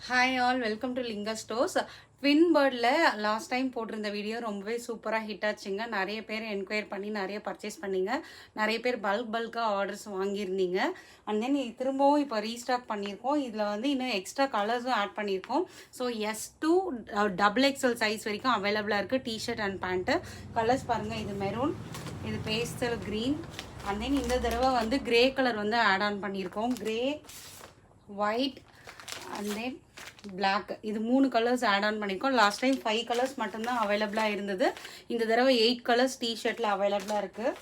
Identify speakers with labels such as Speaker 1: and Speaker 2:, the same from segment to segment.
Speaker 1: Hi all, welcome to Linga stores. Twin பேர்டில் last time போட்டிருந்த video ரொம்பவே சூப்பராக ஹிட் ஆச்சுங்க. நிறைய பேர் என்கொயர் பண்ணி நிறைய பர்ச்சேஸ் பண்ணிங்க. நிறைய பேர் பல்காக ஆர்டர்ஸ் வாங்கியிருந்தீங்க. அண்ட் தென் திரும்பவும் இப்போ ரீஸ்டாக் பண்ணியிருக்கோம். இதில் வந்து இன்னும் எக்ஸ்ட்ரா கலர்ஸும் ஆட் பண்ணியிருக்கோம். ஸோ S2 XXL சைஸ் வரைக்கும் அவைலபிளாக இருக்குது. டிஷர்ட் அண்ட் பேண்ட்டு கலர்ஸ் பாருங்கள். இது மெரூன், இது பேஸ்டல் க்ரீன், அண்ட் தென் இந்த தடவை வந்து கிரே கலர் வந்து ஆட் ஆன் பண்ணியிருக்கோம். Grey, white and then black, இது 3 கலர்ஸ் ஆட் ஆன் பண்ணியிருக்கோம். லாஸ்ட் டைம் 5 கலர்ஸ் மட்டும்தான் அவைலபிளாக இருந்தது. இந்த தடவை 8 கலர்ஸ் டிஷர்ட்டில் அவைலபிளாக இருக்குது.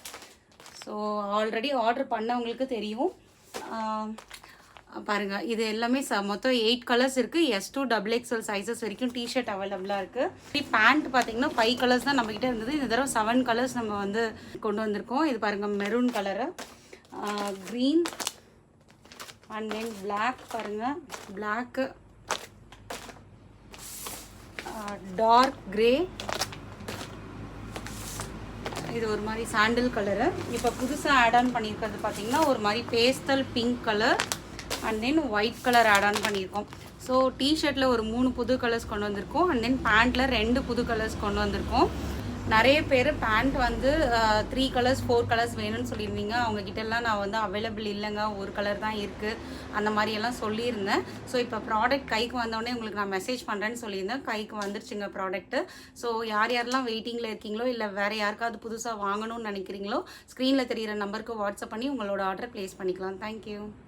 Speaker 1: ஸோ ஆல்ரெடி ஆர்டர் பண்ணவங்களுக்கு தெரியும். பாருங்கள், இது எல்லாமே மொத்தம் 8 கலர்ஸ் இருக்குது. S2 XXL சைஸஸ் வரைக்கும் டிஷர்ட் அவைலபிளாக இருக்குது. பேண்ட் பார்த்தீங்கன்னா 5 கலர்ஸ் தான் நம்மக்கிட்ட இருந்தது. இந்த தடவை 7 கலர்ஸ் நம்ம வந்து கொண்டு வந்திருக்கோம். இது பாருங்கள், maroon colour, green and then black, பாருங்கள் பிளாக்கு, டார்க் கிரே, இது ஒரு மாதிரி சாண்டில் கலரு. இப்போ புதுசாக ஆட் ஆன் பண்ணியிருக்கிறது பார்த்தீங்கன்னா ஒரு மாதிரி pastel pink colour and then white colour add on பண்ணியிருக்கோம். ஸோ டிஷர்ட்டில் ஒரு 3 புது கலர்ஸ் கொண்டு வந்திருக்கோம். அண்ட் தென் பேண்ட்டில் 2 புது கலர்ஸ் கொண்டு வந்திருக்கோம். நிறைய பேர் பேண்ட் வந்து 3 கலர்ஸ் 4 கலர்ஸ் வேணும்னு சொல்லியிருந்தீங்க. அவங்கக்கிட்டலாம் நான் வந்து அவைலபிள் இல்லைங்க, ஒரு கலர் தான் இருக்குது அந்த மாதிரியெல்லாம் சொல்லியிருந்தேன். ஸோ இப்போ ப்ராடக்ட் கைக்கு வந்தோடனே உங்களுக்கு நான் மெசேஜ் பண்ணுறேன்னு சொல்லியிருந்தேன். கைக்கு வந்துருச்சுங்க ப்ராடக்ட்டு. ஸோ யாரெல்லாம் வெயிட்டிங்கில் இருக்கீங்களோ இல்லை வேறு யாருக்காவது புதுசாக வாங்கணும்னு நினைக்கிறீங்களோ ஸ்க்ரீனில் தெரிகிற நம்பருக்கு வாட்ஸ்அப் பண்ணி உங்களோட ஆர்டர் ப்ளேஸ் பண்ணிக்கலாம். தேங்க்யூ.